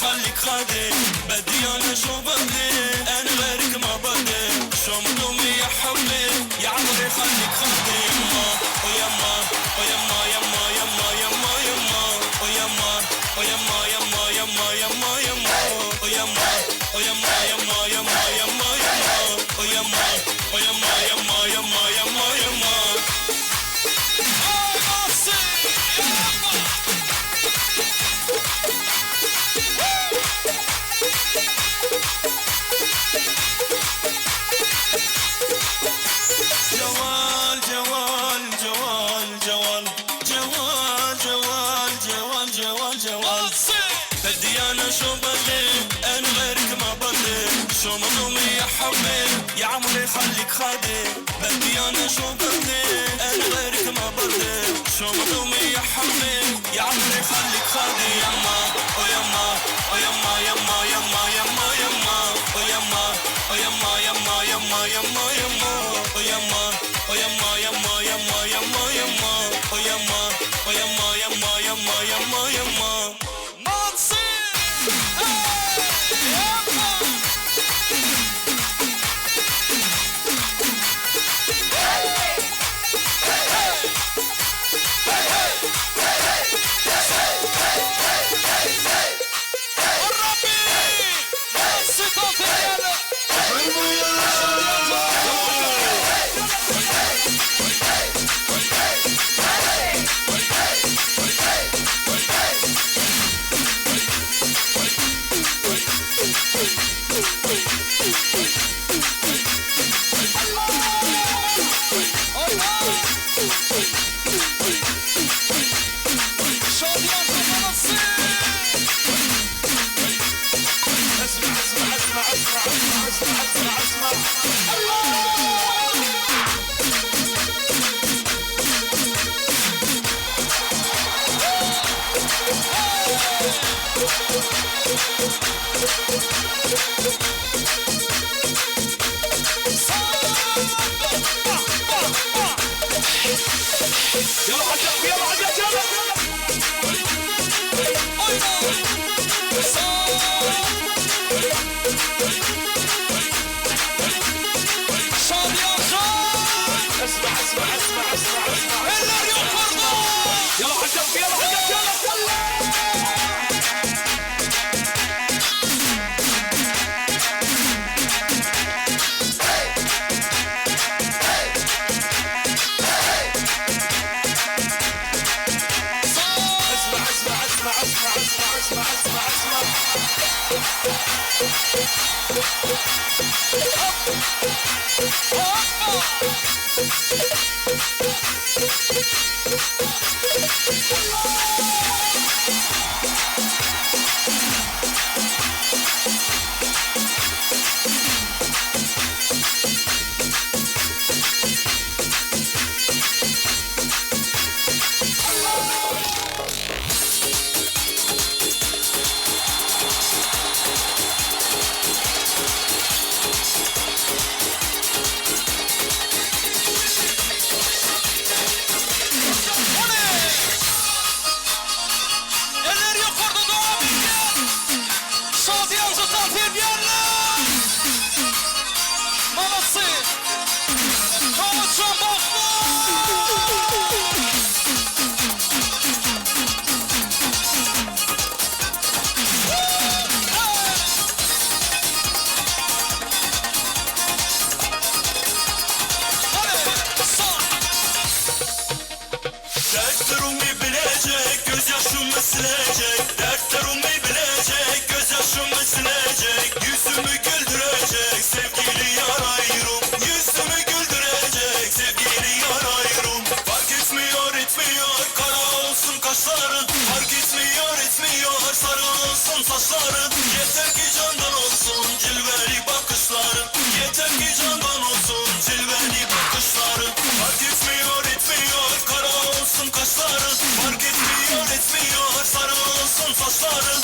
يخليك خادي، بدي انا شو بدي، انا غيرك ما بدي، شو مدومي يا حبي، يا عمري خليك خادي. يما ويما ويما يما يما يما يما ويما ويما يما يما يما يما ويما ويما يما يما يما يما ويما ويما يما يما يما يما. جوال جوال جوال جوال جوال جوال جوال جوال جوال بدي انا شو بدي، انا غيرك ما بدي، شو مظلومي يا حبي، يا عمري خليك خادي، بدي انا شو بدي، انا غيرك ما بدي، شو مظلومي يا حبي، يا عمري خليك خادي. يما ويما ويما يما يما يما يما ويما ويما يما يما يما يما ويما ويما يما يما يما يما ويما ويما يما يما يما يما. silecek, dertlerimi bilecek, gözyaşımı silecek, yüzümü güldürecek, sevgili yar ayrım, yüzümü güldürecek, sevgili yar ayrım. Fark etmiyor etmiyor, kara olsun kaşların, fark etmiyor etmiyor, sarı olsun saçların. Yeter ki candan olsun cilveli bakışların, yeter ki candan olsun cilveli bakışların. Fark etmiyor etmiyor, kara olsun kaşların, fark etmiyor etmiyor, sarı olsun saçların.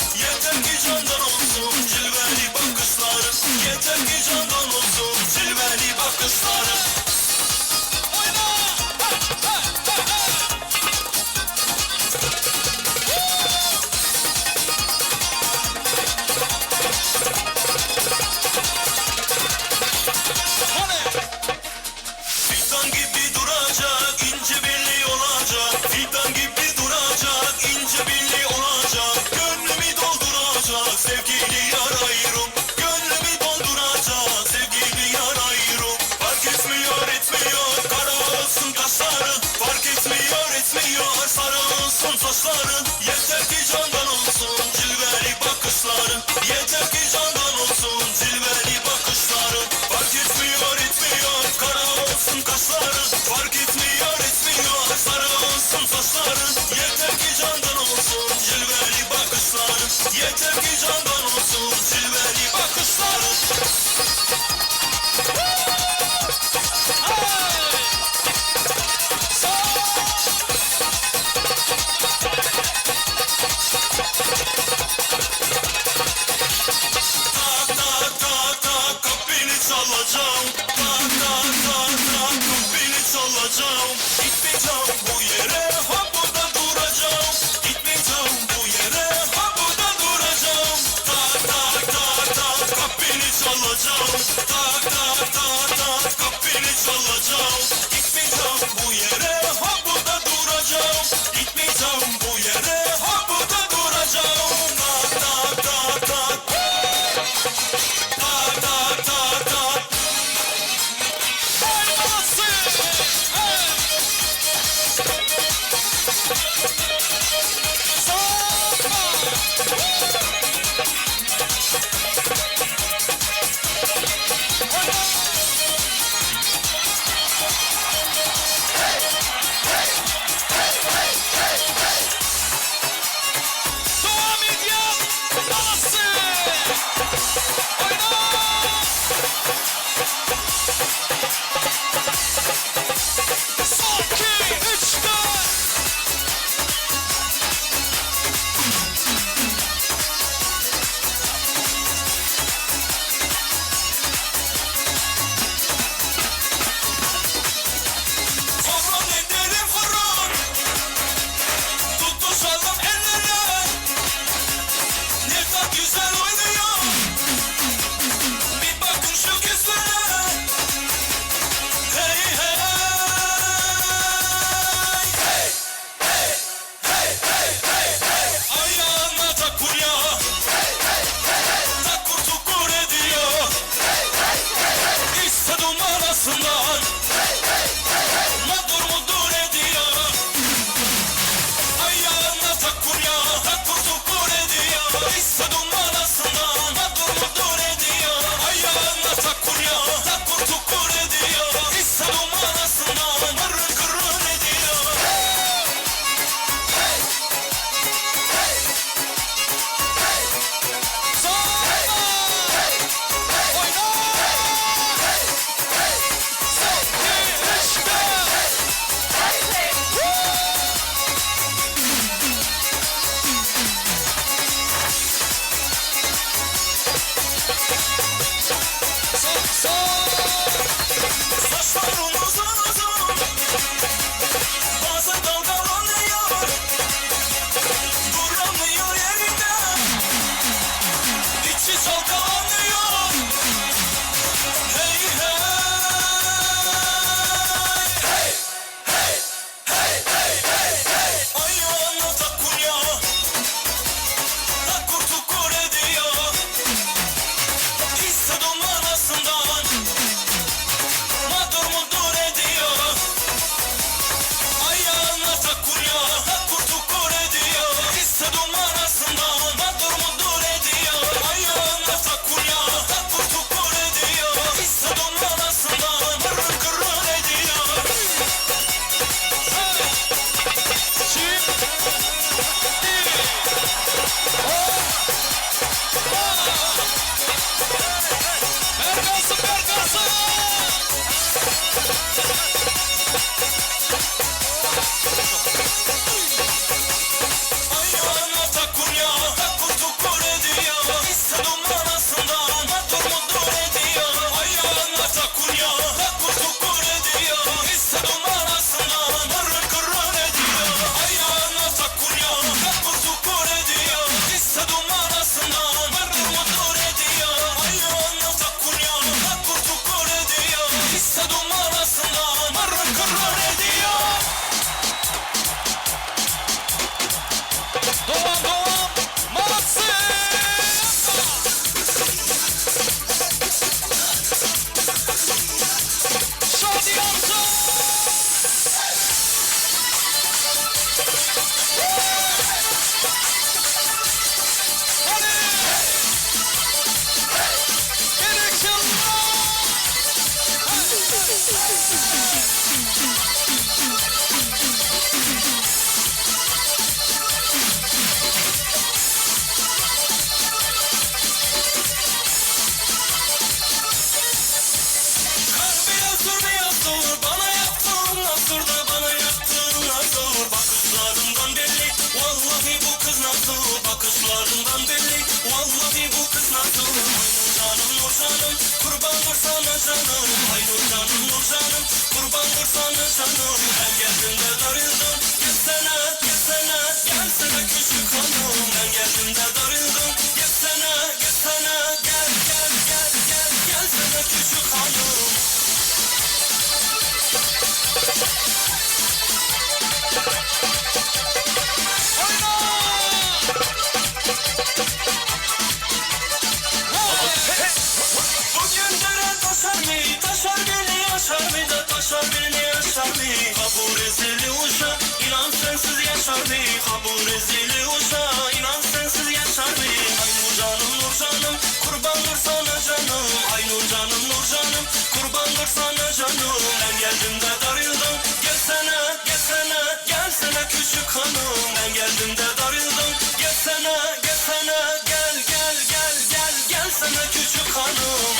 Yeter ki candan olsun cilveli bakışları. Fark etmiyor etmiyor kara olsun kaşları. Fark etmiyor etmiyor sarı olsun saçları. Yeter ki candan olsun cilveli bakışları. Yeter ki candan olsun cilveli bakışları. Tak tak tak tak kapını çalacağım. Tak tak tak tak kapını çalacağım. Gitmeyeceğim bu yere, ha burada duracağım. Gitmeyeceğim bu yere, ha burada duracağım. Tak tak tak tak kapını çalacağım. Tak tak tak tak kapını çalacağım. Gitmeyeceğim bu yere, ha burada duracağım. Gitmeyeceğim bu yere, ha burada duracağım. Tak tak tak tak. Tak tak tak tak. sana canım. Ay Nurcanım Nurcanım, kurbandır sana canım. Ben geldiğimde darıldım, gelsene gelsene, gelsene küçük hanım. Ben geldiğimde darıldım, gelsene gelsene, gel gel gel gel, gelsene küçük hanım. Bugün dere taşar mı? Taşar beni yaşar mı da taşar beni yaşar mı? Kabul rezili uşa, inan sensiz yaşar mı? Kabul rezili uşa, inan sensiz yaşar mı? Ay Nurcanım Nurcanım, kurbandır sana canım. Ay Nurcanım Nurcanım, kurbandır sana canım. Ben geldim de darıldım, gelsene gelsene, gelsene küçük hanım. Ben geldim de darıldım, gelsene gelsene, gel gel gel gel, gelsene küçük hanım.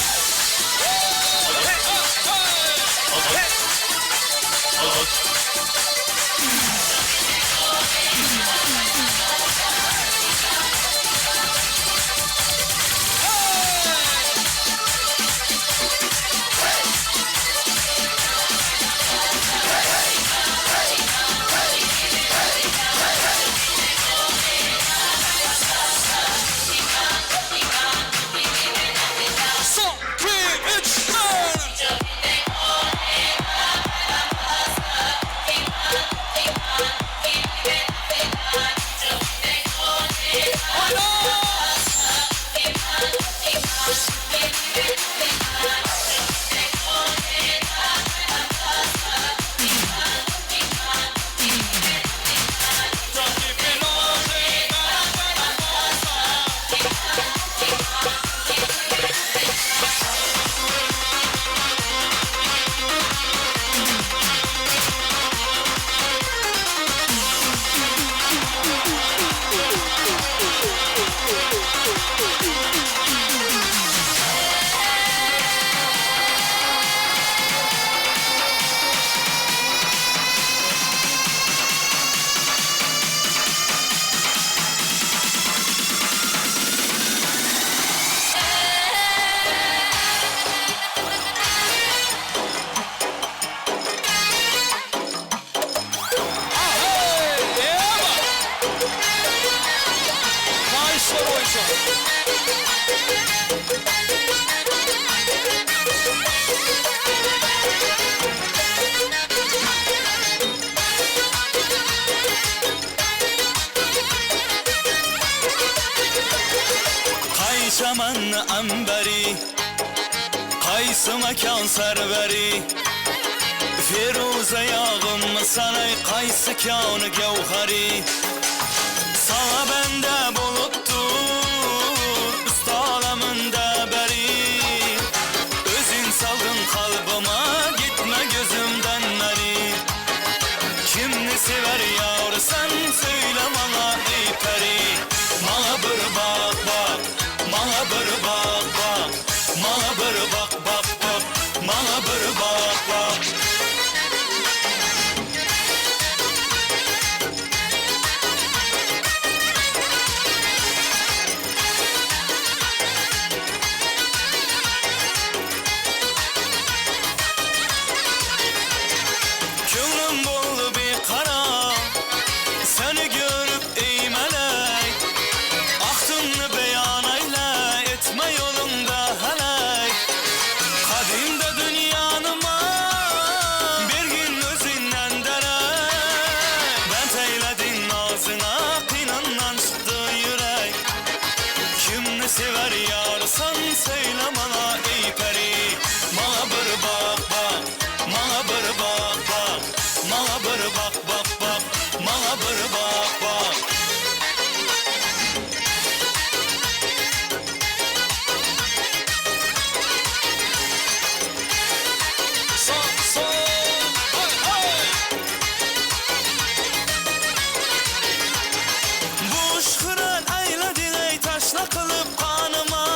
Çaman ambari, qaysı mekan serveri. Firuze yağım sanay, qaysı kânı gevheri. Sana bende buluttur, üst aleminde beri. Özün saldın kalbıma, gitme gözümden beri. Kimni sever yar sen söyle bana ey peri. Bana bir bak bak, bana bir bak bak, bana bir bak bak bak, bana bir bak bak. Gönlüm buldu bir kara, seni görüp ey melek. Ahtımını beyan eyle, etme yolunda helek. Kadimde dünyanıma bir gün özünden derek. Bent eyledin ağzına, kınandan çıktı yürek. Kimni sever yarsan söyle bana ey peri. Bana bir bak bak, bana bir bak bak, bana bir bak bak bak, bana bir bak bak. Bu uşkuran eyledin ey taşla kılıp kanıma.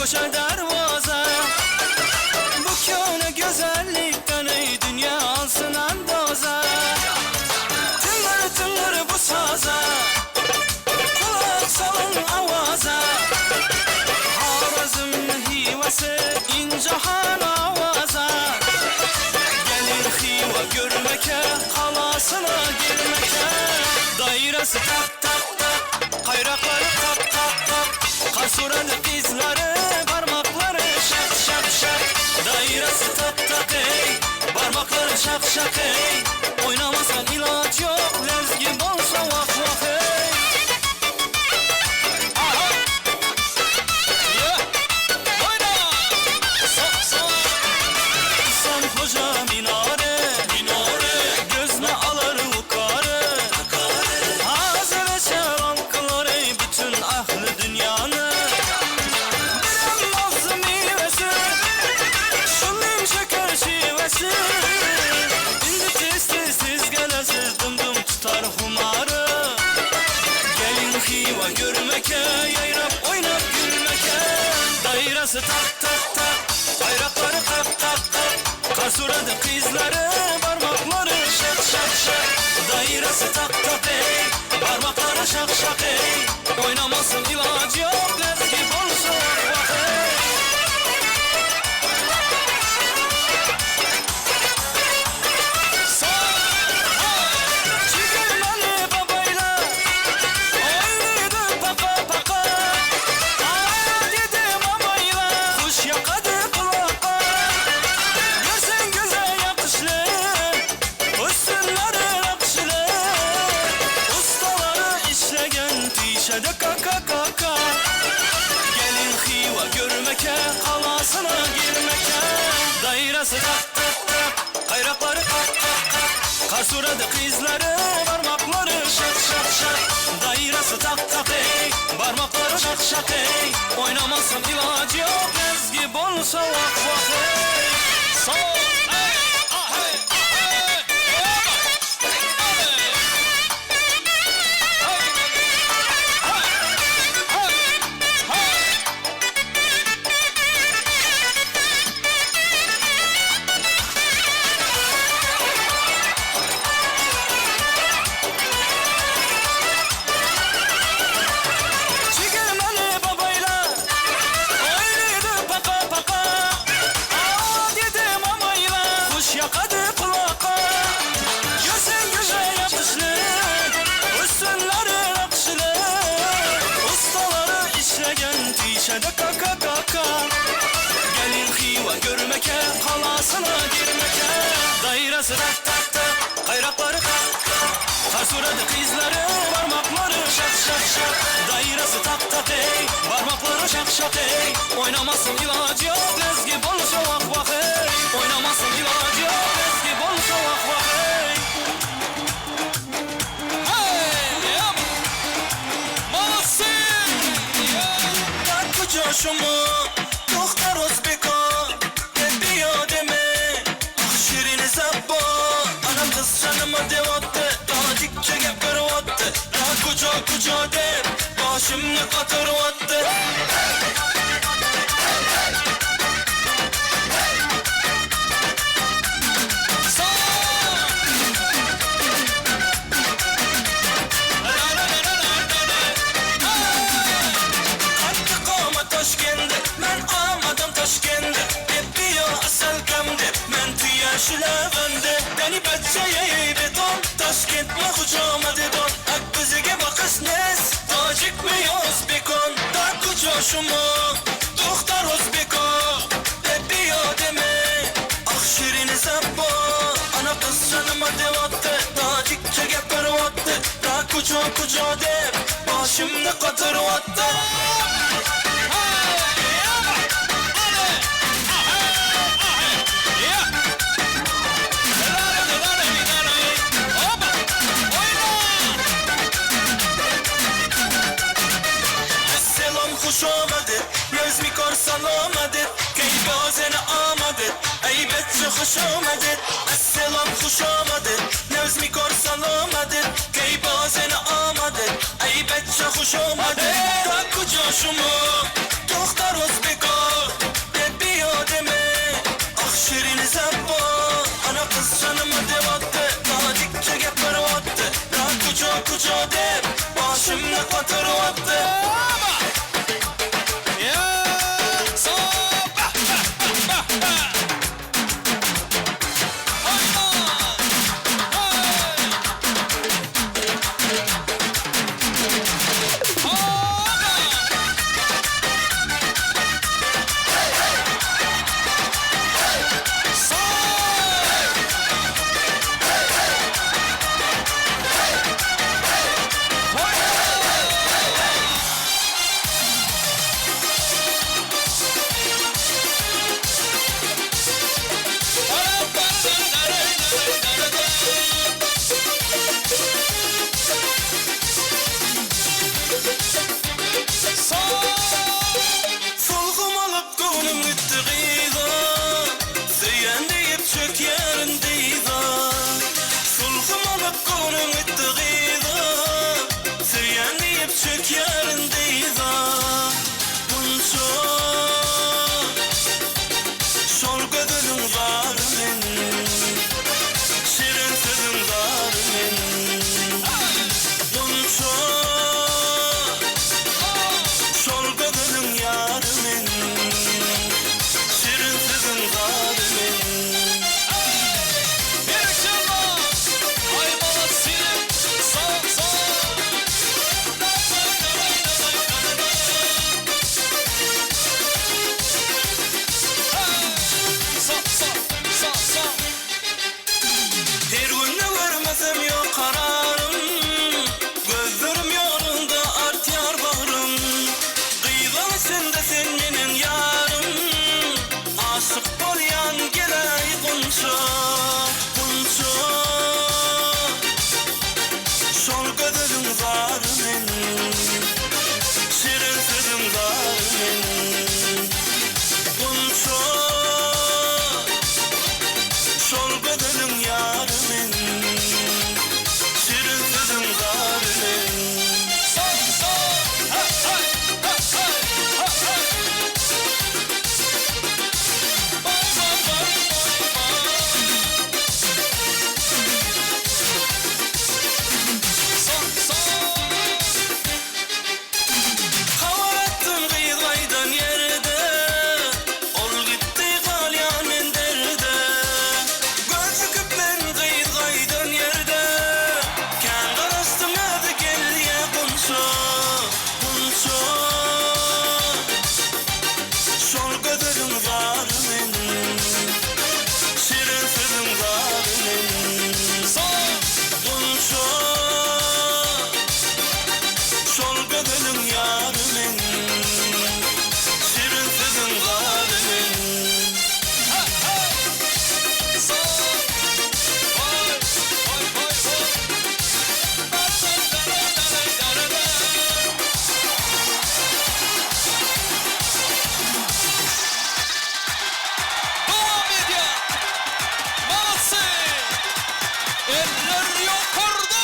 koşar dervaza. Bu köhne güzellikten ey dünya alsın andoza. Tıngır tıngır bu saza, kulak salın avaza. Harazımlı hivası incahan avaza. Gelir hiva görmeke, halasına girmeke. Dairesi tak tak tak, kayrakları tak tak tak. Kasuralı kızları, parmakları şak şak şak. Dairesi tak tak ey, parmakları şak şak ey. Oynamasan ilaç yok, lezgi bolsa vah vah ey. Aha! Yeah! Oyna! Sok sok! İhsan Hoca minare, minare. Gözüne alır yukarı, yukarı. Hazır eşer alkılar ey bütün ahli dünyanı. Birem nazlı meyvesi, şunun şeker şivesi. İndi tez tez tez gelesiz, dım dım tutar humarı. Gelin hiva görmeke, yayrap oynap gülmeke. Dairesi tak tak tak, bayrakları tak tak tak. Kasuradı kızları, parmakları şak şak şak. Dairesi tak tak ey, parmakları şak şak ey. Oynamasın ilacı yok, lezgi bolsa vah ey. Çigirmeli babayla oynadı paka paka. Aa dedim babayla kuş yakadı kulaka. Görsen güzel yakışlı, üstünleri nakşlı. Ustaları işlegen tişede kaka kaka. Gelin hiva görmeke, halasına girmeke. Dairesi tak tak tak, kayrakları tak tak tak. Kasuradı kızları, parmakları şak şak şak. Dairesi tak tak ey, parmakları şak şak ey. Oynamasın ilacı yok, lezgi bolsa vah vah ey. Sol ey, ah hey, ah hey. Çigirmeli babayla oynadı paka paka. Aa dedim amayla kuş yakadı kulaka. Görsen güzel yakışlı, üstünleri nakşlı. Ustaları işlegen tişede kaka kaka. Gelin hiva görmeke, halasına girmeke. Dairesi tak tak tak, kayrakları tak tak. Kasuradı kızları, parmakları şak şak şak. Dairesi tak tak ey, parmakları şak şak ey. Oynamasın ilacı yok, lezgi bolsa vah vah ey. Oynamasın ilacı yok, lezgi bolsa vah vah ey. Hey yap, malsın ya. Tatlı coşumu, doktor Özbeko. Hep yademe, şirin zabbo. Anam kız canıma devattı, daha dikçe gepervattı. Daha kuca kuca de, başımı katırvattı. Ben almadım Taşkent'de. Hep diyor asal kamde, ben tüyaşılavende. Beni bahçeye beton, Taşkent mi kucağıma dedon. Akbizige bakış nes, tacik mi Özbekon. Darku coşumu, doktor Özbeko. Hep diyor deme, ah şirin zabbo. Ana kız canıma devattı, tacikçe gepervattı. Daha kuca kuca de, başımda katırvattı. خوش آمدید نظمی کار سلام آمدید که ای بازن آمدید ای بچه خوش آمدید السلام خوش آمدید نظمی کار سلام آمدید که ای بازن آمدید ای بچه خوش آمده تا کجا شما دختر ازبکا به بیادمه آخ شیرین زبان ana kız canımı devattı Nazikçe yapar vattı Ta kucak de başım ne katır vattı Solğum alıp gönlüm gitti gıyda Süyen deyip çök yerindeyda Solğum alıp gönlüm gitti gıyda Süyen deyip çök yerindeyda Bunca Şol gödülün var men Şirin sözün var men Bunca Şol gödülün yar men Şirin sözün var men Her gün ne vermesem yok kararım Gözlerim yolunda artıyor bağrım Kıyıdan sen de sen benim yarım Aşık bolyan geley kunça Kunça Şol gözüm var men Şirin sözüm var men Kunça Şol gözüm yar men Şirin sözüm var men Havarattın kıyılaydan yerde Ol gitti kalyanın derde Gözüküp ben kıyılaydan yerde Ken karastım hadi gel ye kunça Kunça Şol gözüm var men Şirin sözüm var men Kunça Şol gözüm yar men Şirin sözüm var men Doğu Medya Malatya Eller yukarıda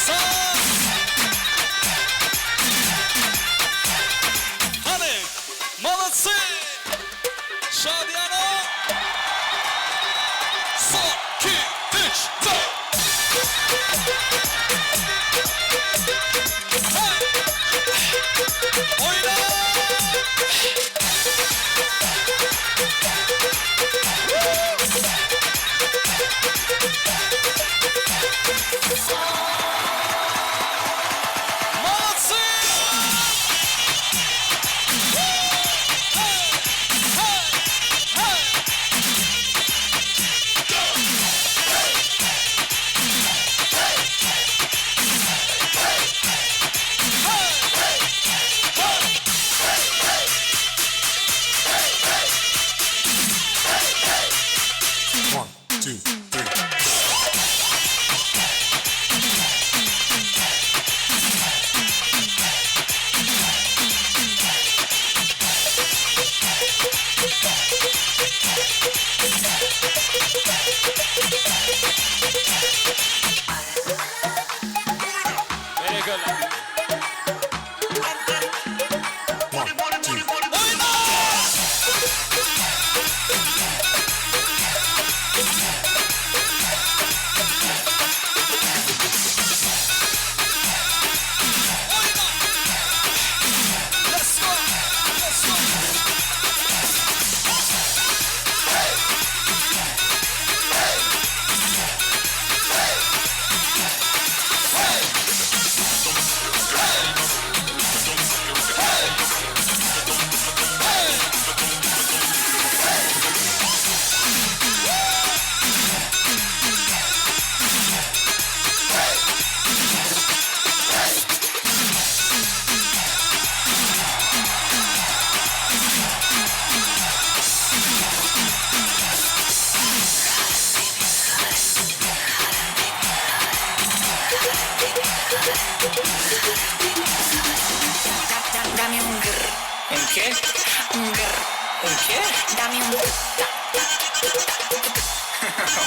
Sağ Hani Malatya Şadiyana Son, iki, üç, dört Oyna Malatya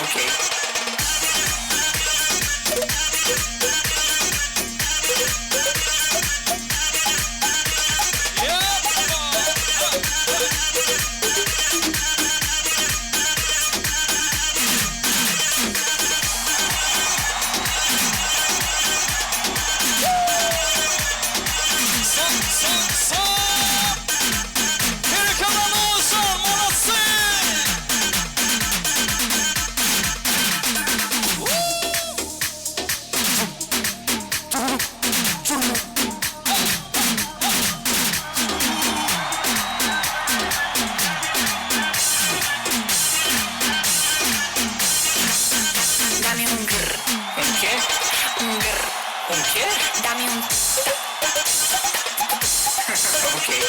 Okay. Dame un grr, ¿Un qué? un grr, ¿Un qué? dame un Okay.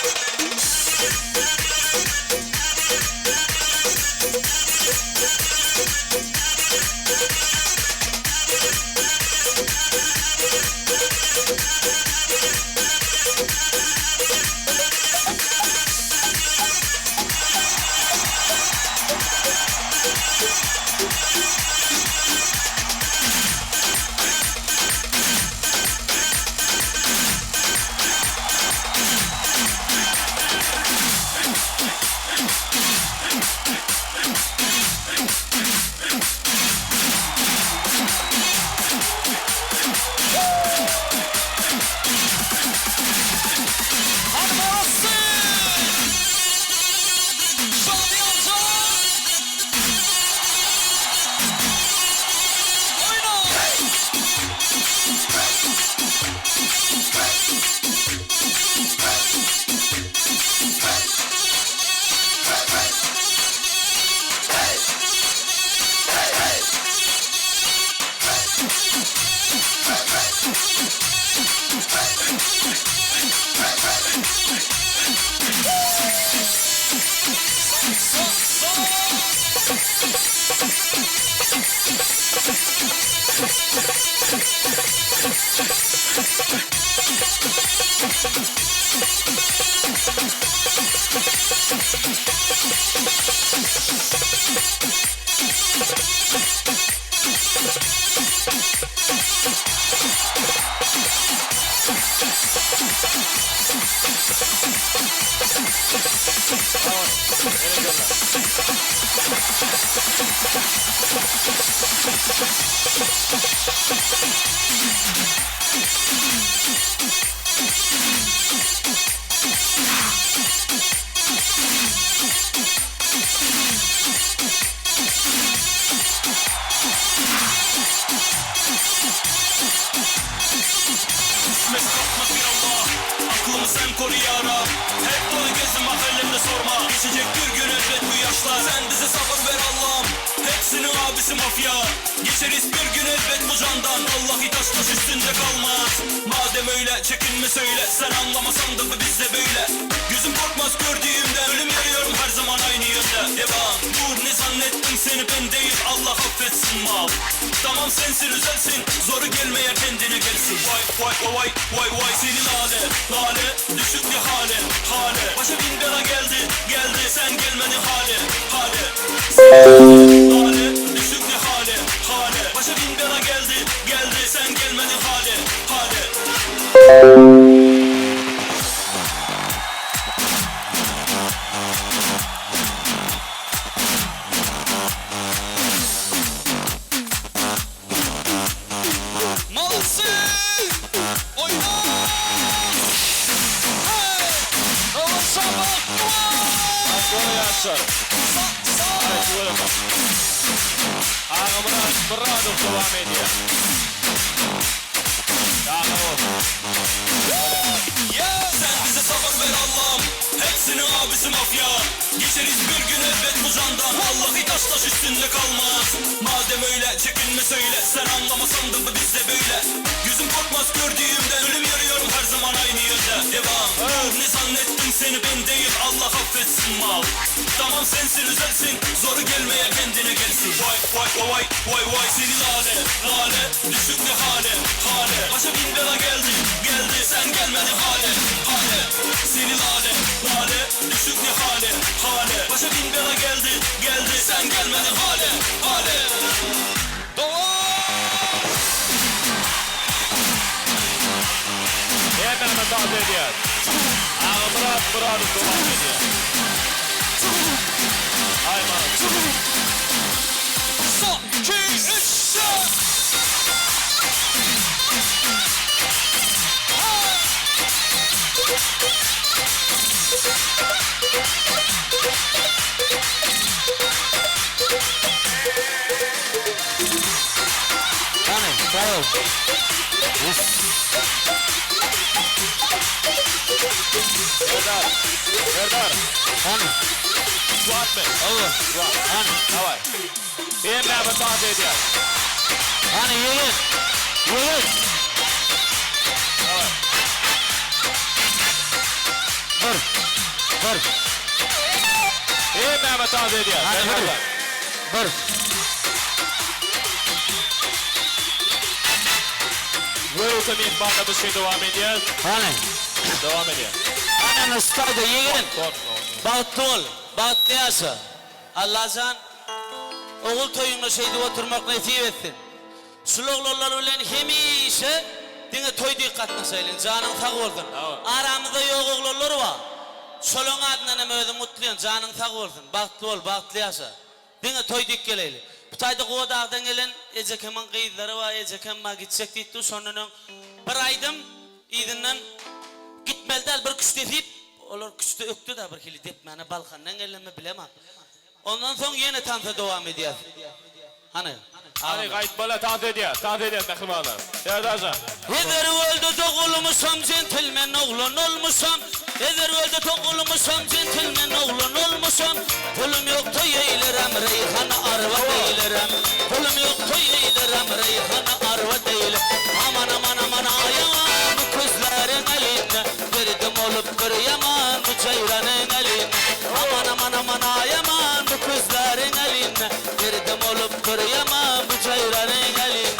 Kısmet kopmaz bir Allah, aklımı sen koru ya Rab. Hep dolu gözüm mahallemde sorma, geçecek bir gün elbet bu yaşlar. Sen bize sabır ver Allah'ım, hepsinin abisi mafya. Geçeriz bir gün elbet bu candan, vallahi taş taş üstünde kalmaz. Madem öyle çekinme söyle, sen anlamasan da bu bizde böyle. Gözüm korkmaz gördüğümde, ölüm yarıyorum her zaman aynı yönde. Devam, dur ne zannettin seni ben değil, Allah affetsin mal. Tamam sensin özelsin, zoru gelmeye kendine gelsin. Vay vay vay vay vay seni lale lale, düşük bir hale hale. Başa bin bela geldi geldi, sen gelmedin hale hale. Lale düşük bir hale hale. Başa bin bela geldi geldi, sen gelmedin hale hale. Malsın! Oyna! Hey! Olursa bakma! Ancora Yassar, Giulio. Ağamına Brado Kova Media. Sen bize sabır ver Allah'ım, hepsinin abisi mafya. Geçeriz bir gün elbet bu candan, vallahi taş taş üstünde kalmaz. Madem öyle çekinme söyle, sen anlamasan da bu bizde böyle. Gözüm korkmaz gördüğümde, ölüm yarıyorum her zaman aynı yönde. Devam, dur ne zannettin seni ben değil, Allah affetsin mal. Tamam sensin özelsin, zoru gelmeye kendine gelsin. Vay vay vay vay vay seni lale lale, düşük bir hale hale. Başa bin bela geldi geldi, sen gelmedin hale hale. Seni lale lale, düşük bir hale hale. Başa bin bela geldi geldi, sen gelmedin taze ediyor. Murat devam ediyor. Ayman. Son, iki, üç, dört. Hani, bravo. Serdar. Hani, Suat Bey. Allah. Hani, Давай. Bir Mehmet taze ediyor. hani yürü. Yürü. Давай. Vur. Vur. Bir Mehmet taze ediyor. Hadi, Serdar hadi. Bey. Vur. Welcome banda bir şey devam ediyor. Hani. Devam ediyor. Hani ustaydı yiyin. Korkma. Bahtlı ol. Bahtlı yaşa. Allah'ın oğul toyunu şeyde oturmak nasip etsin. Suloglarlar ölen hemişe dine toy dikkatine söyleyin. Canın sağ olsun. Tamam. Aramızda yok oğullar var. Solon adına ne öyle mutluyum. Canın sağ olsun. Bahtlı ol, bahtlı yaşa. Dine toy dik geleyli. Bu tayda Kovdağ'dan gelen Ecekemen kıyıları var. Ecekemen gidecek deyip sonunun bir aydım izinden gitmeldi bir küçte deyip olur küçte öktü da bir kili deyip bana Balkan'dan gelme bilemem. Ondan sonra yine tanıta devam ediyor. Hani? Hani kayıt böyle taze ediyor. Taze ediyor takılmalar. Serdar'cığım. Ezer öldü doğulmuşam centilmen oğlun olmuşam. Ezer öldü doğulmuşam centilmen oğlun olmuşam. Pulum yok toy eylerim reyhanı arva değilim. Pulum yok toy eylerim reyhanı arva değilim. Aman aman aman ayağım bu kızların eline. Verdim olup kırıyamam bu ceyranın eline. Aman aman aman ayağım bu kızların eline. Verdim olup kırıyamam bu ceyranın eline.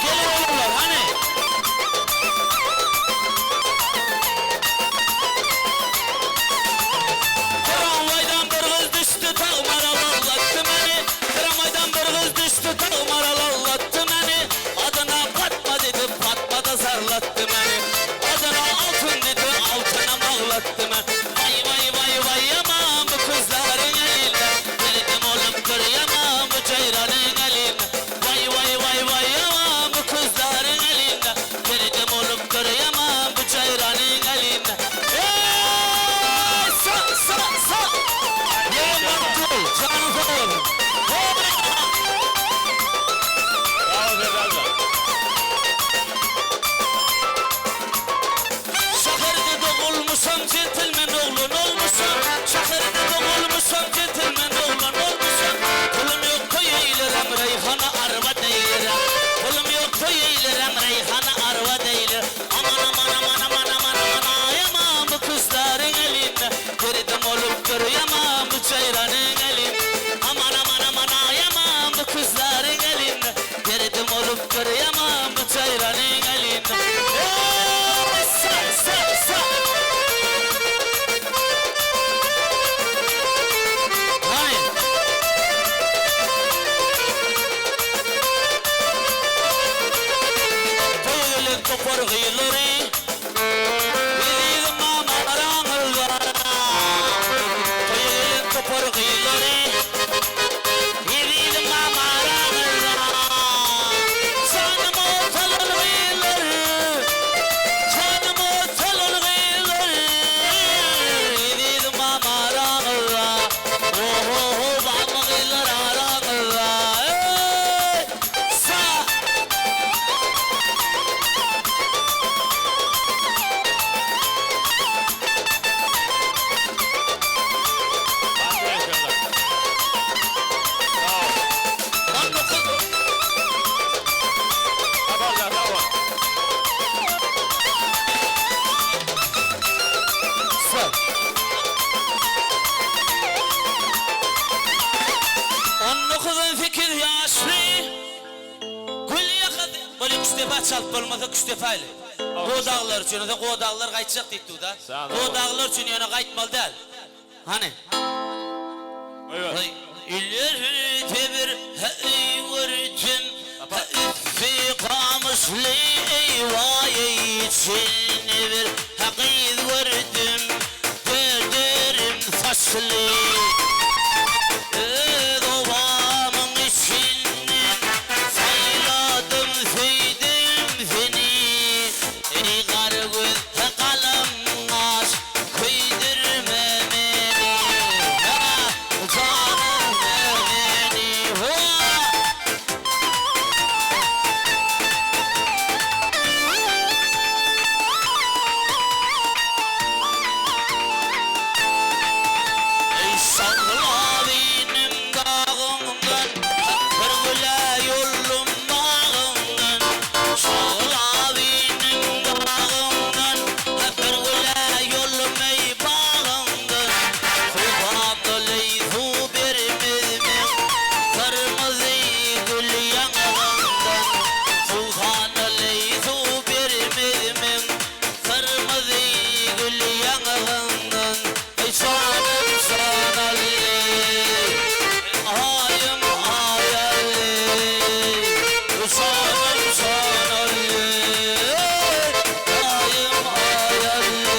Gelin oğlumlar hani? Tramvaydan bir kız düştü tağmaral ağlattı beni. Tramvaydan bir kız düştü tağmaral ağlattı beni. Adına Fatma dedi Fatma da zarlattı beni. Adına altın dedi altına bağlattı beni. Vay vay vay vay aman bu kızların eline. Verdim oğlum kırıyamam bu ceyranın eline. Vay vay vay vay aman bu kızların eline. Verdim oğlum kırıyamam bu ceyranın eline. Sa. Yerim baktı. Canım sağ olun. Bravo Serdar'cığım. Şehirde doğulmuşam centilmen oğlun olmuşam. Şehirde doğulmuşam centilmen oğlun olmuşam. Pulum yok toy eylerim reyhanı arva değilim. Pulum yok toy eylerim reyhanı arva değilim. Aman aman aman aman aman aman ayamam bu kızların eline. Verdim olup kırıyamam bu ceyranın eline. Aman aman aman ayamam bu kızların eline. Verdim olup kırıyamam bu ceyranın eline. Sa. Hani? Toyulun topor gıyıları Yediğim mamaran ılgara Toyulun topor gıyıları Yediğim mamaran ılgara Canım ortalın gıyıları Canım ortalın gıyıları Yediğim mamaran ılgara Oho bana gıyılar aran ılgara Sa. Hadi Serdar. Bravo. Abarca, bravo. Kızın fikir yaşlı Gül yakadı Böyle üç defa çalıp olmasa üç defa ile O dağlar için o dağlar kaytacak deyip da Sağ ol. O dağlar için yana kaytmalı değil Hani Buyur. İleri tebir hey vurcun faslı eyvay içini bir hakiz gördüm gördüm faslı Doğamın içinden sayladım söyledim seni Ey karagöz kalınmaz köydürme beni Canım beni Ey sağla benim dağımdan Bir güle yolum bağımdan Sağla benim dağımdan Bir güle yolum ey bağımdan Sultanı leyfu vermezmem Kırmızı gül yanağından Sultanı leyfu vermezmem Kırmızı gül yanağından Ey canım sana ayım ayarlı Canım sana ayım ayarlı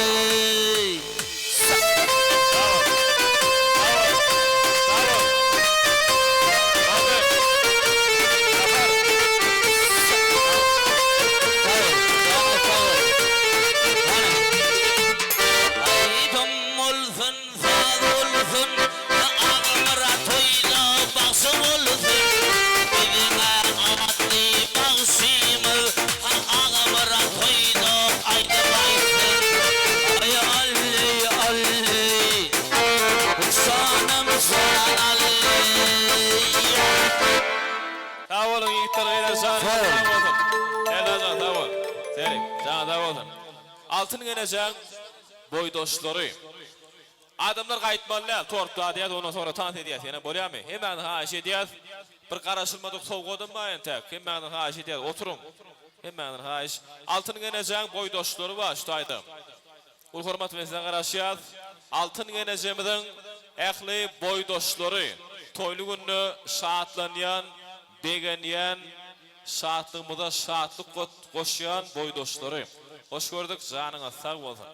Aydım olsun, sağ olsun, ağımıra toyla baksın olsun. Evine atlı bakşımı, ağımıra toyla aydı baksın. Ay alli alli, canım sana alli. Sağ olun yiğitler gayret sağ olun. Gel lan sağ ol. Selim sana sağ olun. Altın geleceğin boydoşları. Adamlar kayıtmalılar. Torpta diyet ondan sonra tant ediyet. Yani buraya mı? Hemen haş ediyet. Bir karışılmadık soğudun mu ayın tek? Hemen haş ediyet. Oturun. Hemen haş. Altın geleceğin boydoşları var. Şutaydım. Ul hurmat mesele karışıyat. Altın geleceğimizin ehli boydoşları. Toylu günü şaatlanyan, beğeniyen, şaatlığımıza şaatlık koşuyan boydoşları. Hoş gördük, canına sağ olsun.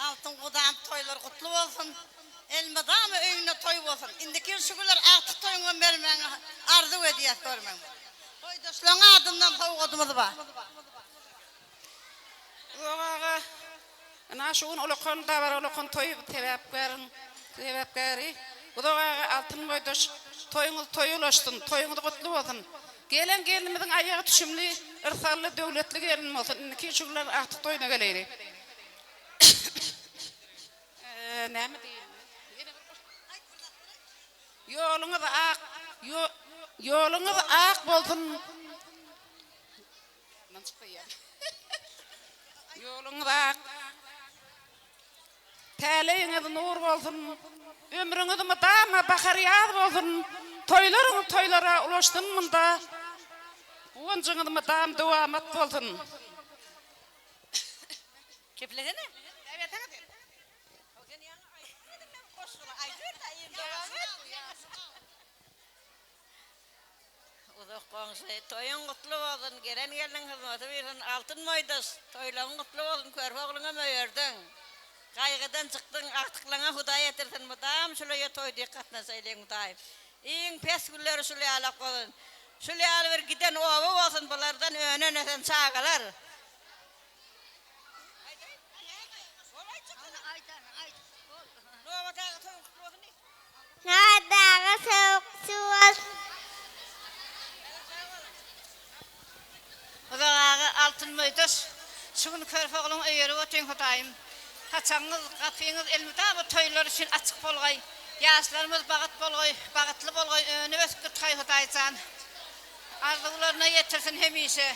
Altın kudam toylar kutlu olsun. Elmadamı öyüne toy olsun. İndiki şükürler artık toyuna vermen arzu ediyet görmen. Toydaşlarına adından toy var. Oğağa, ana şuun olukon da var, olukon toyu tebepkari. Oğağa altın boydoş, toyu ulaştın, toyunu da kutlu olsun. Gelen gelinimizin ayağı düşümlü, ırsallı, devletli gelin olsun. İndiki şükürler artık toyuna geleydi. Ne mi diyeyim? Yolunuz ak bolsun. Lan çıktı ya. Yolunuz ak. Təleyiniz nur bolsun. Ömrünüz müdama bahariyat bolsun. Toylara ulaştın mında. Oncunuz müdam devamat bolsun. Kiplesene. Evet, evet. Uzak konuşu, toyun kutlu olsun, gelen gelin hizmeti verin, altın moydas, toyların kutlu olsun, körpe oğluna möyerdin. Kaygıdan çıktın, aktıklığına huday etirsin, müdam şuraya toy dikkatine söyleyin müdayım. İyin pes gülleri şuraya alak olun. Şuraya alıver giden oğu olsun, bulardan önen esen çağılar. Nadaga soğuk su olsun. Uzağa altın moydas, şunu körpe oğlun öyeri ötün hudayım. Kaçanınız, kapıyınız elmüdamı toylar için açık bolgay. Yaşlarımız bağıtlı bolgay, önü öskü toy hudaycan. Arzularına yetirsin hemişe.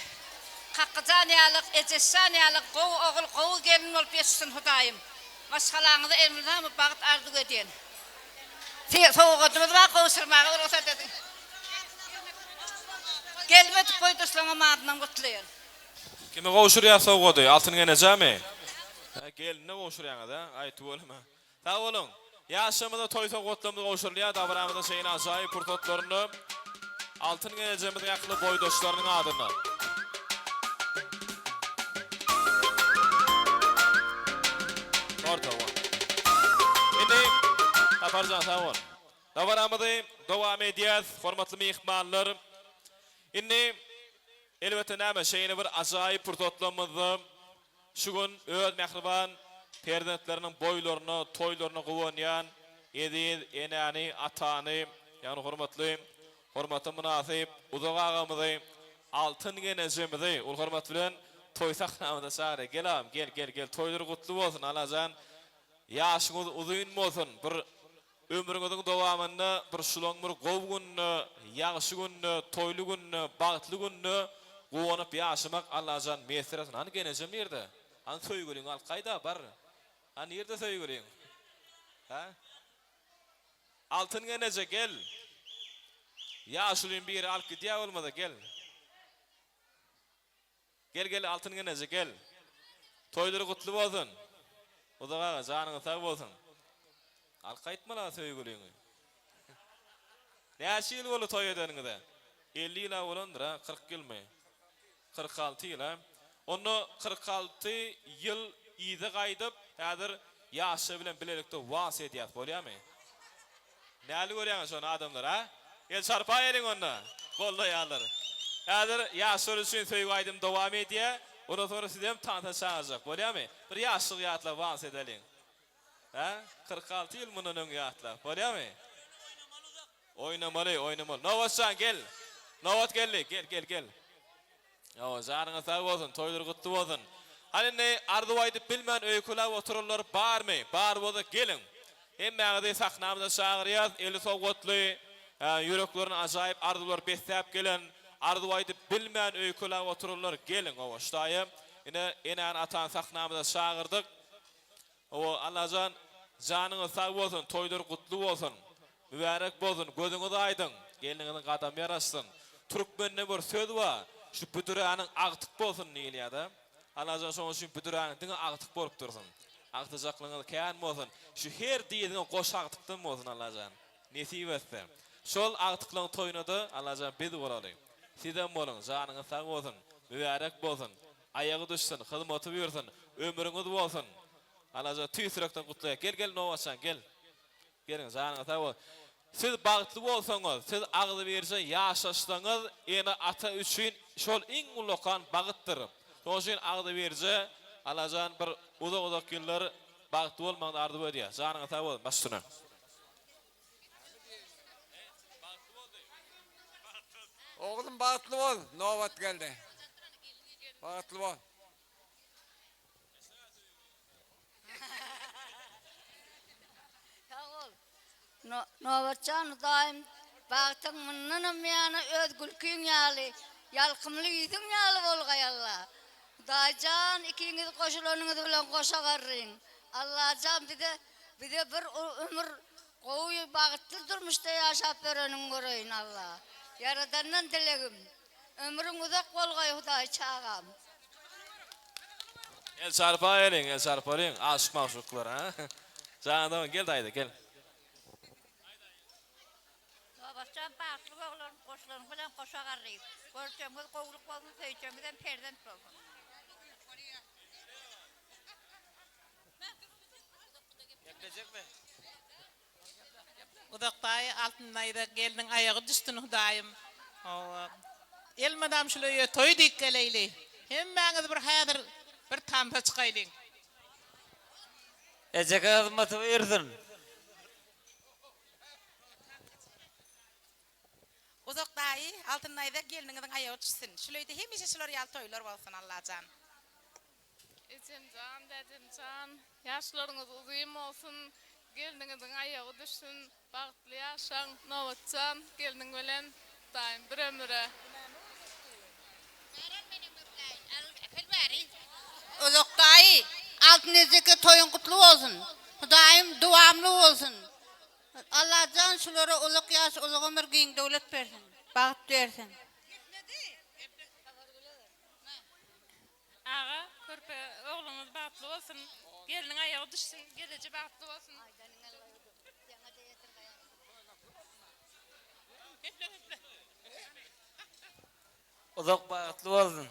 Kakkıcaniyalık, ecesaniyalık, qoğu oğul, qoğu gelin olup yetişsin hudayım. Maşalanızı elmüdamı bağıt arzu edin. Soğuk ödümüz var, qoğusırmağı olursa dedin. Gelmedik boyduşluğuna madından kutlayın. Kimi qoşuruya soğudu? Altın geleceği mi? Gelinne qoşuruya da. Ay tuğulma. Sağ olun. Yaşamıda toy soğutluğumuz qoşuruya. Davramıda şeyin azayı purtotlarını. Altın geleceğimiz yaklı boydaşlarının adına. Orta var. Şimdi taparcan sağ ol. Davaramızı devam edeceğiz. Hormatlı mihmanlar. Şimdi elbette näme şeyini bir acayip purtotlamızı şu gün öz mehriban perdentlerinin boylarını, toylarını kuvanayan edil, enani, atani, yani hormatlı münasip, uzak ağamızı, altın genecimizi, ul hormat bilen toysak namıda çağırı. Gel ağam, gel. Toyları kutlu olsun, alacan. Yaşınız uzun olsun. Bir ömrünüzün devamında bir şulon bir gov gününü, yaxşı gününü, toylu gününü, bağıtlı gününü kuvanıp yaşamak alacan mesir. Hani genecim nerede? Hani toy görüyorsun, al kayda var. Hani nerede toy görüyorsun? Ha? Altın genece gel. Yaşlıyım bir yere al gidiyor olmadı gel. Gel altın genece gel. Toyları kutlu olsun. O da canını sağ olsun. Al kayıtma la toy görüyorsun. Ne yaşıl oldu toy edeninde? 50 yıl olandır ha, 40 yıl mı? 46 yıl ha. Onu 46 yıl iyide kaydıp, yadır yaşı bilen bilelikte vas ediyat bolya mı? Ne hali görüyorsun şu adamlar ha? El çarpa yerin onu. Kolla yağlar. Yadır yaşı ölüsün toy kaydım devam ediyor. Ondan sonra sizem tanta çağıracak bolya mı? Bir yaşlı yatla vas edelim. Ha? 46 yıl bunun önü yatla. Bolya mı? Oynamalı. Novatsan gel. Novat geldi. Gel. Ya zarına sağ olsun, toyları kutlu olsun. Hani ne ardıvaydı bilmeyen öyküler otururlar bar mı? Bar oldu gelin. Hem mağazayı sahnamıza çağırıyaz. Eli soğutlu, yüreklerin acayip ardılar besleyip gelin. Ardıvaydı bilmeyen öyküler otururlar gelin. O ştayı. Yine inen atan sahnamıza çağırdık. O Allah'can canını sağ olsun, toyları kutlu olsun. Mübarek olsun, gözünüz aydın. Gelinizin kadam yarasın. Türkmenine bir söz var. Şu büdüranın ağtık bolsun neyliyadı. Allah'can sonra şu büdüranın dine ağtık bolup dursun. Ağtıcaklığınız kayan bolsun. Şu her diyedine koş ağtıktan bolsun Allah'can. Nesip etse. Şol ağtıklığın toyunadı Allah'can biz olalım. Sizden bolun, canınız sağ olsun. Mübarek bolsun. Ayağı düşsün, hizmeti buyursun. Ömrünüz bolsun. Allah'can tüy sürekten kutluya. Gel Novaçan gel. Gelin canınız sağ olsun. Siz bağıtlı olsanız, siz ağlı verse yaşaşsanız, eni ata üçün şol en ulokan bağıttır. Son için ağlı verse, alacan bir uzak yıllar bağıtlı olmağın ardı böyle ya. Canına tabi olun, başına. Oğlum bağıtlı ol. Novat geldi. Bağıtlı ol. Novatcan daim bağıtın mınınım yani özgülkün yali. Yalkımlı yüzün yali bolgay Allah. Daycan ikiniz koşularınız bilen koşagarrın. Allah can bize bir ömür koyu bağıtlı durmuş da yaşap verenin göreyim Allah. Yaradandan dilegim. Ömrün uzak bolgay Huday çağam. El çarpayın. Aşk mahşuklar ha. Canım gel daydı gel. Novatcan bağıtlı oğlan koşularını bilen koşagarrın. Görçemiz kovuluk olsun, söyleyeceğimizden perdent olsun. Udaktayı altındaydı gelinin ayağı düştün Hudayım. Elmadam şöyle toy dikkeleyli. Hemmeniz bir hadır bir tampa çıkaylın. Ecek azmatı buyursun. Uzaktayı altındaydı gelinizin ayağı düşsün. Şöyle hemişe şöyle yal toylar olsun Allah'can. İçimcan, dedimcan, yaşlarınız uzun olsun, gelinizin ayağı düşsün, bağıtlı yaşan, Novatcan, gelinin bilen daim bir ömüre. Uzaktayı altınızdaki toyun kutlu olsun. Daim duamlı olsun. Allah can şulara uluk yaş, uluk ömür giyin devlet versin. Bağıt versin. Ağa, körpe oğlunuz bağıtlı olsun, gelinin ayağı düşsün, gelece bağıtlı olsun. Uzak bağıtlı olsun.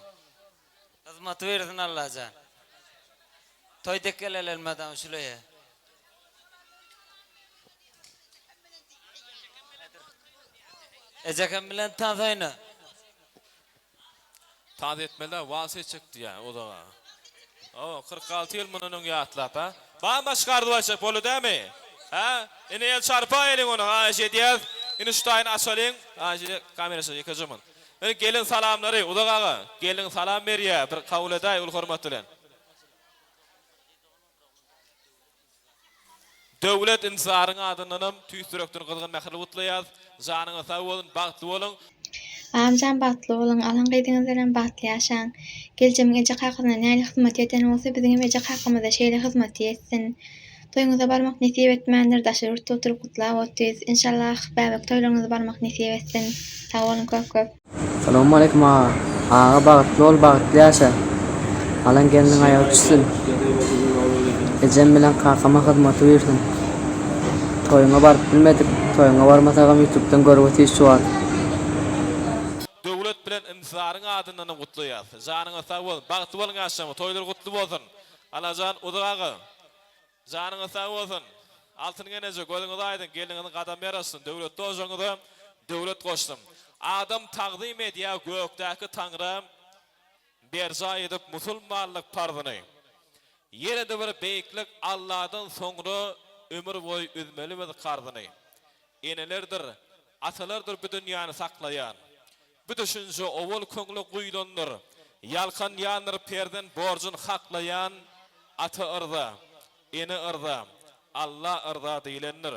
Hizmet versin Allah can. Toy tekkel elmeden şuraya. Ecekem bilen tanıyını. Tadı etmeler vasi çıktı ya o da. O 46 yıl bunun yatlap ha. Bağın başkardı başak bolu değil mi? Ha? Yine el çarpa elin onu. Ha şey diyez. Yine şu tayını açalım. Ha şey kamerası yıkacağım. Gelin salamları. O da gaga. Gelin salam ver ya. Bir kavul eday ul hürmetlen. Devlet insarın adınınım. Tüystüröktür kızgın mehri utlayaz. Janına sağ olun. Bağıtlı olun. Amcan batlı olun, alan gaydığınızdan batlı yaşan. Geleceğim ecek hakkında näle hizmet eden olsa bizim ecek hakkımızda şeyle hizmet etsin. Toyunuza barmak nasip etmeyenler daşır urtta oturup kutlap otuyuz. İnşallah bäbek toylarınıza barmak nasip etsin. Sağ olun köp. Assalamu alaikum ağa bağıtlı ol bağıtlı yaşa. Alan kendin ayağı düşsün. Ecem bilen kakama hizmeti versin. Toyuna barıp bilmedik. Toyuna varmasagam YouTube'dan görüp ötüyüz şu an. Devlet bilen insarın adından kutlayaz. Janına sağ olun. Bağıtlı olun yaşamı. Toylar kutlu olsun. Alacan udağı. Janına sağ olsun. Altın genece gözüňiz aýdyn. Geliniňiz gadam berasyn. Devlet dojaňyzy devlet goşdum. Adam taqdim edýär gökdäki Taňram berja edip musulmanlyk parzyny. Ýerinde bir beýiklik Allahdan soňra ömür boýu üzmeli we qarzyny. Enelerdir, atalardır bu dünýäni saklaýan. Bu düşünje owul köňli guýlandyr. Yalkan ýandyr perden borjun haklayan ata ırda, ene ırda, Allah ırda diýilendir.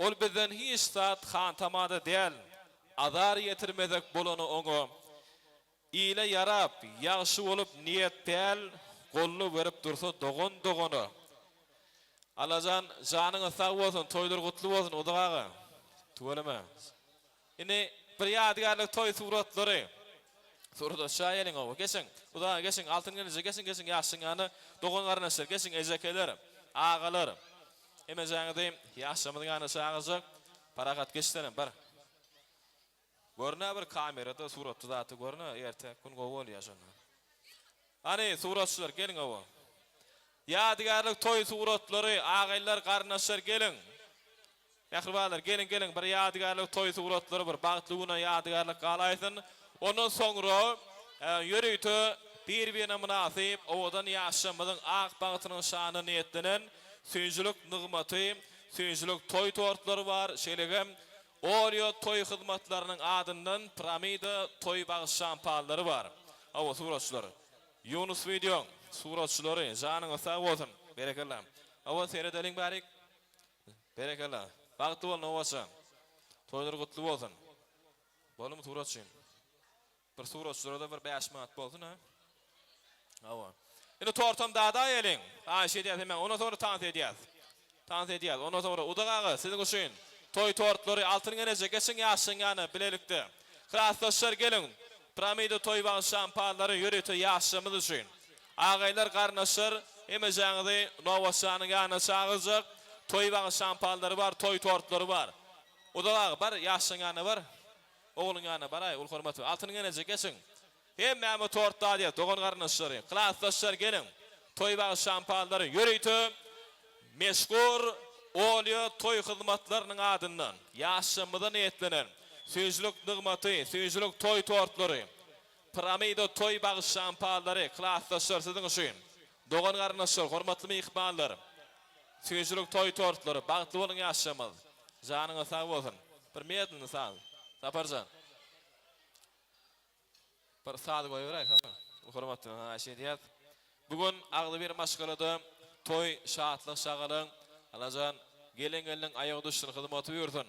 Ol bizden hiç saat han tamada değil. Azar yetirmezek bolany oňa. Ýyle yarap, ýagşy bolup niyet del, gollu berip dursa dogon. Alajan janyňy sag bolsun, toýlar gutly bolsun odaga. Tuweleme. Ine bir ýadgarlyk toy suratlary. Surada şaýeling ow, geçin. Uda geçin, altyn genije geçin ýaşyň ýany, dogon garnaşlar, geçin ejekeler, ağalar. Eme jaňydy ýaşamyň ýany şaýazyk, paragat geçlerin bar. Görnä bir kamerada suratda zaty görnä, erte gün gowol ýaşany. Ani suratçylar geliň ow. Ýadgarlyk toy suratlary, ağaýlar, garnaşlar gelin. Mehribanlar gelin bir ýadgarlyk toy suratlary bir bagtly güne ýadgarlyk galaýsyn. Ondan soňra ýöreýte bir-birine münasip owadan ýaşamyň ak bagtynyň şanyny niýetlenen süýjülük nygmaty, süýjülük toy tortlary bar. Şeýlegem Oryo toy hizmetlerinin adından piramida toy bağışan pahalları var. Ava suratçıları. Yunus video suratçıları. Janına sağ olsun. Berekallah. Ava seyredelim barik. Berekallah. Bağıtlı olun ovasa. Toyları kutlu olsun. Bolum suratçıyım. Bir suratçıları da bir 5 manat bolsun ha. Ava. Yine tortam dağda elin. Ha şey diyez hemen. Ona sonra tanıt ediyez. Ona sonra udağı sizin kuşuyun. Toy tortları altın genece geçin ýaşyň ýany bilelikde. Kraslaşlar gelin. Piramida toy bağışan pahalary ýöreýte ýaşamyz üçin. Ağaýlar garnaşlar emejaňyzy Nowaşanyň ýanyna çağırjak. Toy bağışan pahalary bar, toy tortlary bar. Odaga bar ýaşyň ýany bar. Oğluň ýanyna baray, ul hormaty. Altyn genece geçin. Hem mäme tortda diýär, dogan garnaşlary. Kraslaşlar gelin. Toy bağışan pahalary ýöreýte meşgul Olya toy hizmetlerinin adından yaşamıda niyetlenen süýjülük nygmaty, süýjülük toy tortlary, piramida toy bağışan pahalary, klaslaşlar sizin üçin. Dogan garnaşlar, hormatly mehmanlar. Süýjülük toy tortlary, bagtly bolun yaşamyz. Janyňyz sag bolsun. Bir medini sag. Saparjan. Bir saat goýurak, hormatly aşeýet. Bugun agly bir maşgalada toy şatlyk şagalyň Alajan gelin ayağı düşsün hizmeti buyursun.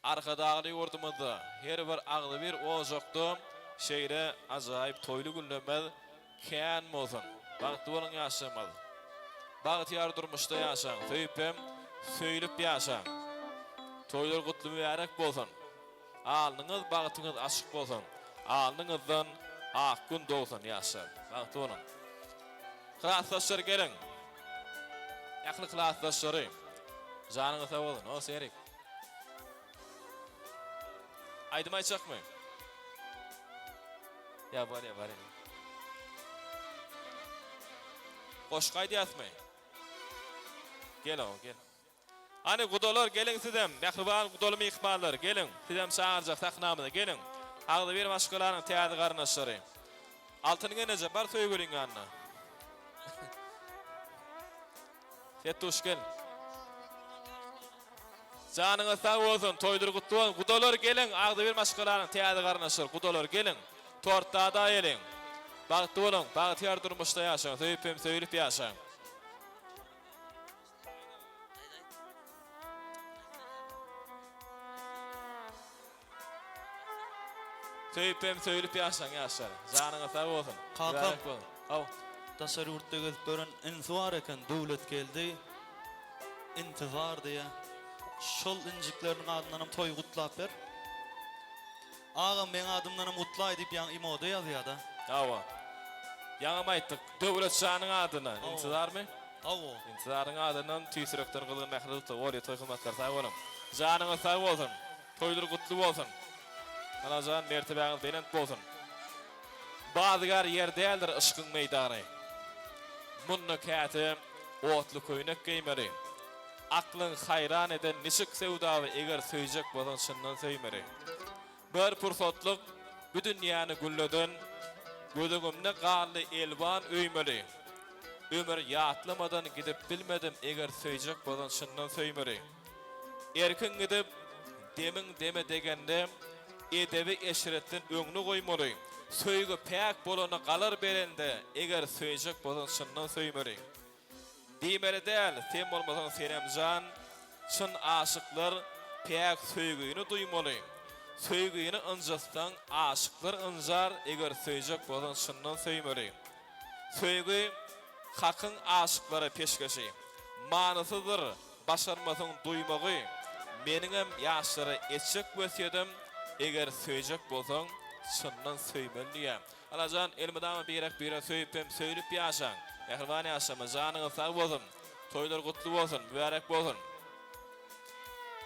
Arkadağlı yurdumuzda her bir ağlı bir ozoktu. Şeýle ajaýyp toylu günlemez kän bolsun. Bagtly bolun ýaşamaz. Bagtyar durmuşda ýaşaň. Söýpem söýlüp ýaşaň. Toylar gutly mübarek bolsun. Alnyňyz bagtyňyz açyk bolsun. Alnyňyzdan ak gün dolsun ýaşaň. Bagtly bolun. Kraslaşlar gelin. Yaklı klaslaşları. Janına sağ olun. O serik. Aydymay çakmy. Ya var. Qoşqay diýasmy? Gel o, gel. Hani gudolar gelin sizem, mehriban gudolum ihmallar gelin. Sizem çağırjak taknamyda gelin. Agdy bir maşgalaryň täze garnaşlary. Altyny genece bar söýgüliň anna. Fetuş gel. Janyňa sag bolsun, toýdur gutly bolsun. Gudolar gelin, agdy bir maşgalaryň täze garnaşlary. Gudolar gelin. Tortda da gelin. Bagtly bolun, bagtyar durmuşda ýaşaň, söýüpem söýülip ýaşaň. Söýüpem söýülip ýaşaň ýaşlar. Janyňa sag bolsun. Kakam. Aw. Tasarrufda gören intibar eken döwlet geldi. İntizar diye. Şol inciklerin adından toy gutlap ber. Ağam men adımdan mutlu edip yan imoda yazýarda. Awa. Ýa-am aýtdyk, döwlet şanyň adyna. Intidarmy? Awa. Intidaryň adynan tüýsürekler kılgyň mähluta boly toy hyzmatkar sag bolun. Janyňa sag bolsun. Toýdur gutly bolsun. Ana jan mertebeňiz belent bolsun. Bazıgar yer däldir ışkyň meýdany. Munna käte otly köýnek geýmeri. Aklyň hayran eden nişik sewdawy eger söýjek bolan şundan söýmeri. Bir pursatlyk bu dünýäni gülleden gözüňimde garly elban öýmeli. Ömür ýatlamadan gidip bilmedim eger söýjek bolan şundan söýmeri. Erkin gidip demin deme degende edebi eşiretden öňüne goýmaly. Söýgü päk bolany galar berende eger söýjek bolan şundan söýmeli. Diýmeli däl, sen bolmasaň senemjan, şun aşyklar päk söýgüni duýmaly. Söýgüni ynjastan aşyklar ynjar eger söýjek bolan şundan söýmeli. Söýgü hakyň aşyklara peşkeşi. Manysydyr, başarmasaň duýmagy. Meniňem ýaşlara etjek wesiýetim eger söýjek bolsaň şundan söýmeliyem. Alajan elmedama birek söýüpem söýülip ýaşaň. Mehriban ýaşama, janyňyz sag bolsun. Toýlar gutly bolsun, mübarek bolsun.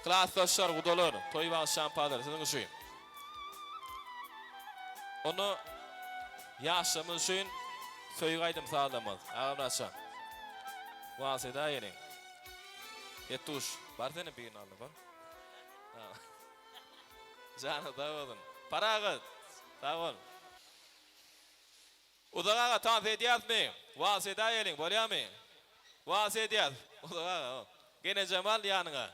Klassdaşlar, gudolar, toý bagşan padar, siziň üçin. Onu ýaşamyz üçin söýgaýdym sagdamaz. Agamdaşa. Wasida ýeling. Yetuş, bar seni birin aldy bar. Jana da bolsun. Paragat. Sag bol. Udaga tan edýärmi? Wasida ýeling, bolýarmy? Wasidýat. Udaga. Gene Jamal ýanyňa.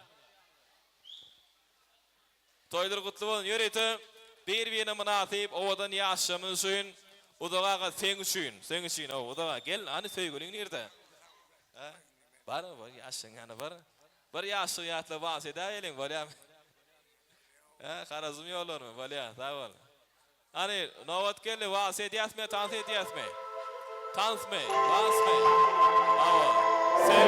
Toýdur gutly bolsun, ýöreýte. Bir-birine münasip owadan ýaşamyz üçin, udaga sen üçin, udaga gel, ani söýgüliň nerede? Ha? Bar, ýaşaň ýany bar. Bir ýaşy ýatla wasida ýeling, bolýarmy? Ha, garazmy ýolarmy? Bolýar, sag bol. Ani nowat geldi, wasidýatmy, tans edýäsmi? Tansmy, wasmy? Awa. Sen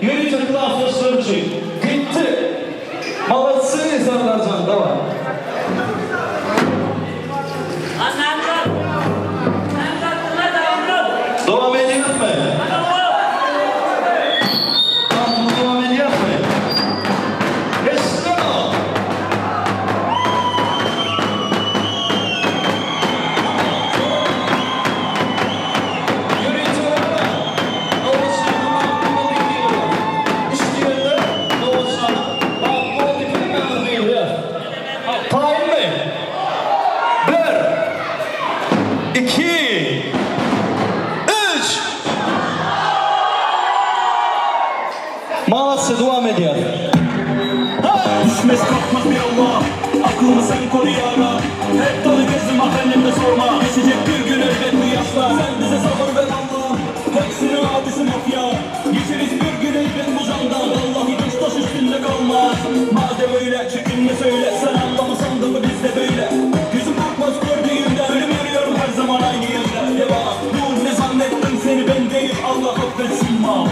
Yürü çocuklar arkadaşlarım için. Gitti. Молодцы, Sardarcan. Давай. Devam edin mi? Devam edin mi? Esna. Yürü çocuklar. Tayin mi? 1 2 3 Malası devam ediyor. Düşmez kalkmaz bir Allah, aklımı sen koru yara. Hep dolu gözüm mahallemde sorma. Geçecek bir gün elbet bu yaşlar. Sen bize sabır ver Allah, hepsinin abisi mafya. Geçeriz bir gün elbet bu candan. Vallahi taş taş üstünde kalmaz. Madem öyle çekinme söyle, sen anlamasan da mı biz de böyle. Gözüm korkmaz gördüğümde, ölüm yürüyorum her zaman aynı yerde. Devam, dur ne zannettim seni ben değil, Allah affetsin ma.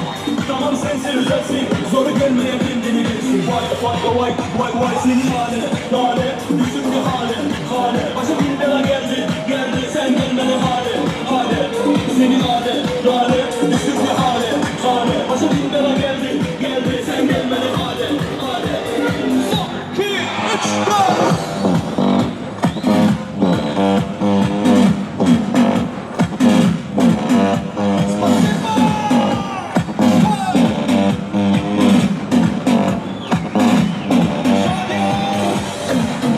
Tamam sensin özelsin, zoru gelmeye kendini bilsin. Vay senin haline, lale, düşün bir hale, hale. Başa bin bela geldi, sen gelmene hale, senin hale, lale, düşün bir hale, hale. Başa bin bela geldi, sen gelmene hale. 2 3 4 Hadi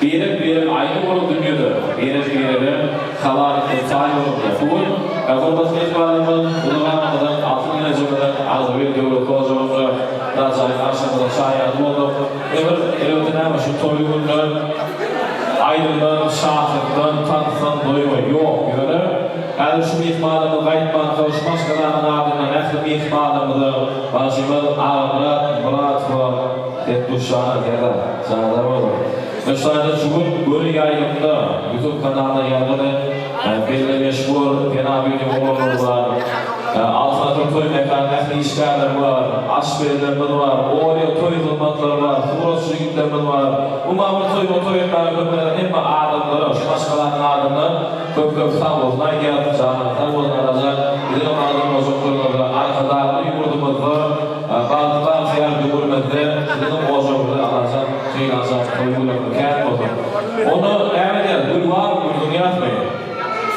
Berip ayrı olup dünyada. Berip halalikten sahi olup. Bugün Kurbaş mezbanımız Ulug'an'dan altın ilacımdan ağzı bir devlet kozumuzda Razay'ın aşağıda şahiyat olduk. Evet ama şu toygundan ayrılan, şahittan, tanısan doyma yok göre. Yani şu mihmanımı gaytman kavuşmaz kalanın ardından ehli mihmanımızı başımız Avrat, Murat ve Tettuşan'a geldi. Sağlar olur. Mesela şu bölü yayında YouTube kanalına yargıda belli meşhur Penabey'in oğlu var. Altına toy mekanı işlerler var. Aşbeylerimiz var. Oraya toy hizmetler var. Furos şirketlerimiz var. Umamı toy etmeler hem adamları, şu başkalarının adamı köp sağ olsun. Geldi canım. Sağ olsun arada. Bizim adamımız okurlarla arkadaşlar yurdumuzda bazı yer yürümezde bizim ozorda alacak şey alacak toygularını kâr olsun. Onu evet bu var bunu yapmayın.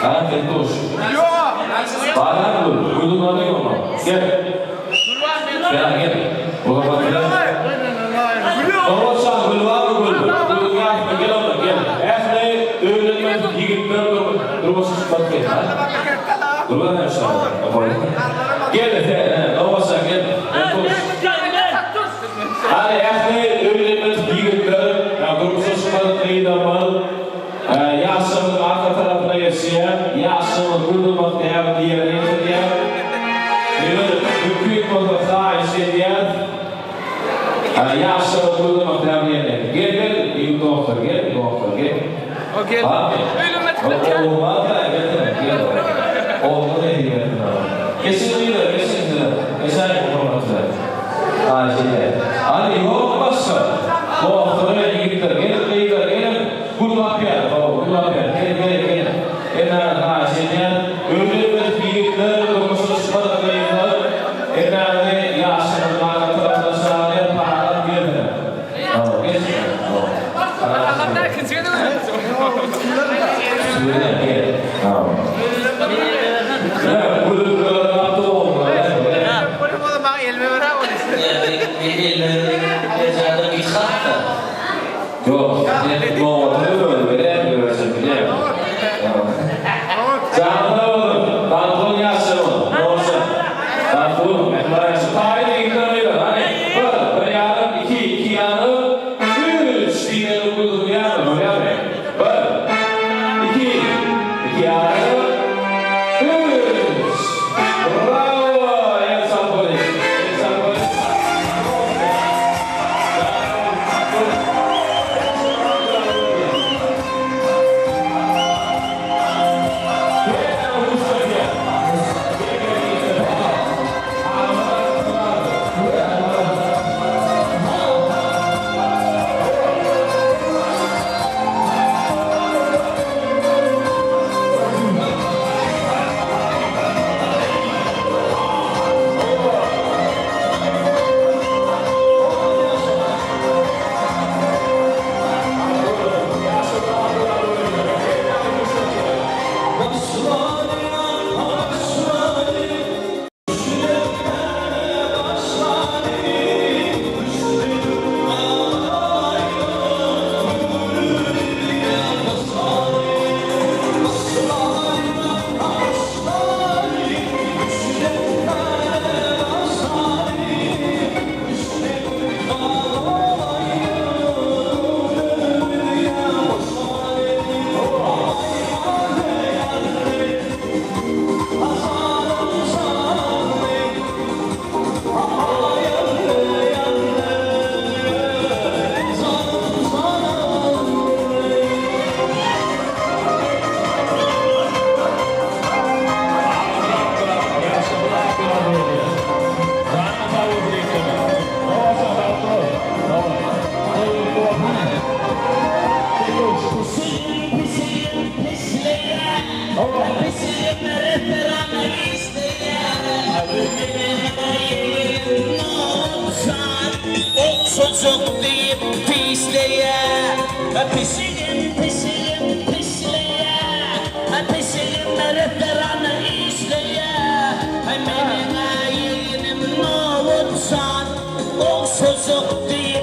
Ha Fettuş. Baran bu. Uydulanıyor mu? Gel. Gel. O zaman gel. Oğuzhan gül var mı gül? Gül yapma gel ona gel. Ehli öğrenmez yigitler durmasız bakmayın. Durma ne aşağı? Gel. Oğuzhan gel. Fettuş. Hadi ehli öğrenmez yigitler durmasız bakmayın. Yaşamın arka tarafına yaşayan, yaşamın durdurmak değer diyelim diye. Büyük bir sahip ediyen, yaşamın durdurmak değer diyelim. Gel, iyi doktor, gel. Okey. Olmaz da gel. Oldu ne diyelim. Kesinlikle. Geçen olmaz da. Hadi yok başka. Doktora ilgili gel. Kulak yer. Gel. Enler haşeden öldürmez birlikler dokunuşlar kayıtlar. Enler yaşının tarafından şahane paralar geldi. Geçin. Hatta kimseye de mi? Gel. Bu yaptı oldu. Bu bana elime ver ha onu. Elime bir hatta. Yok. Bu oldu böyle. Jangan tahu, bantuan yasa, dosa, bantuan, mereka tahu ini kita ni, berjalan iki anu, tiga puluh anu, iki anu, bravo, yang sampai. Çocuk deyip pisleye, pisleye, pisleye, referanı işleye. Benim ayenim ne olursan, o çocuk deyip